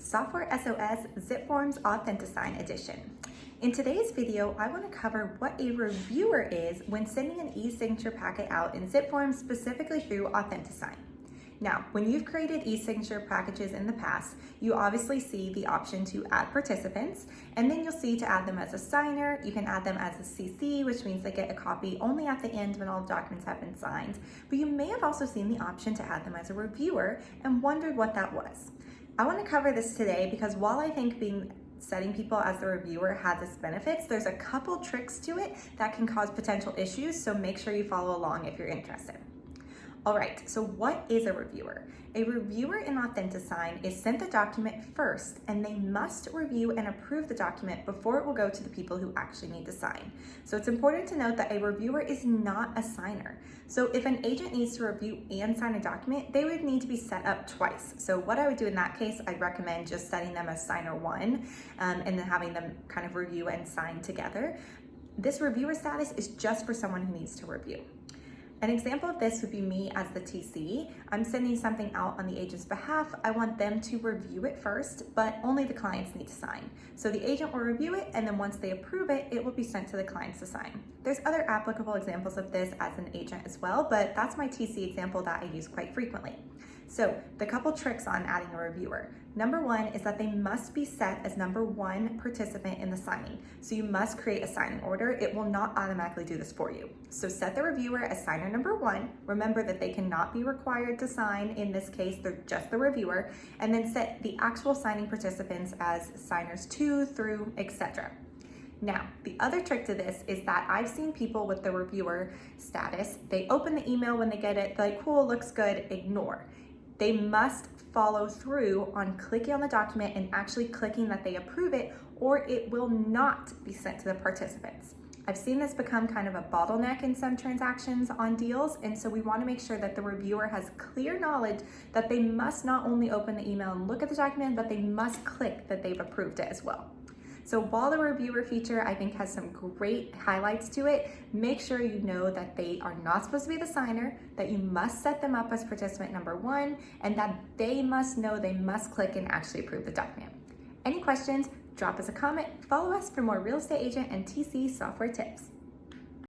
Software SOS Zip Forms Authentisign Edition. In today's video, I want to cover what a reviewer is when sending an e-signature packet out in Zip Forms, specifically through Authentisign. Now, when you've created e-signature packages in the past, you obviously see the option to add participants, and then you'll see to add them as a signer. You can add them as a CC, which means they get a copy only at the end when all the documents have been signed. But you may have also seen the option to add them as a reviewer and wondered what that was. I want to cover this today because while I think setting people as the reviewer has its benefits, there's a couple tricks to it that can cause potential issues, so make sure you follow along if you're interested. All right, so what is a reviewer? A reviewer in Authentisign is sent the document first, and they must review and approve the document before it will go to the people who actually need to sign. So it's important to note that a reviewer is not a signer. So if an agent needs to review and sign a document, they would need to be set up twice. So what I would do in that case, I'd recommend just setting them as signer one, and then having them kind of review and sign together. This reviewer status is just for someone who needs to review. An example of this would be me as the TC. I'm sending something out on the agent's behalf. I want them to review it first, but only the clients need to sign. So the agent will review it, and then once they approve it, it will be sent to the clients to sign. There's other applicable examples of this as an agent as well, but that's my TC example that I use quite frequently. So the couple tricks on adding a reviewer. Number one is that they must be set as number one participant in the signing. So you must create a signing order. It will not automatically do this for you. So set the reviewer as signer number one. Remember that they cannot be required to sign. In this case, they're just the reviewer. And then set the actual signing participants as signers 2 through etc. Now, the other trick to this is that I've seen people with the reviewer status, they open the email when they get it, like, cool, looks good, ignore. They must follow through on clicking on the document and actually clicking that they approve it, or it will not be sent to the participants. I've seen this become kind of a bottleneck in some transactions on deals, and so we want to make sure that the reviewer has clear knowledge that they must not only open the email and look at the document, but they must click that they've approved it as well. So while the reviewer feature I think has some great highlights to it, make sure you know that they are not supposed to be the signer, that you must set them up as participant number one, and that they must know they must click and actually approve the document. Any questions? Drop us a comment. Follow us for more real estate agent and TC software tips.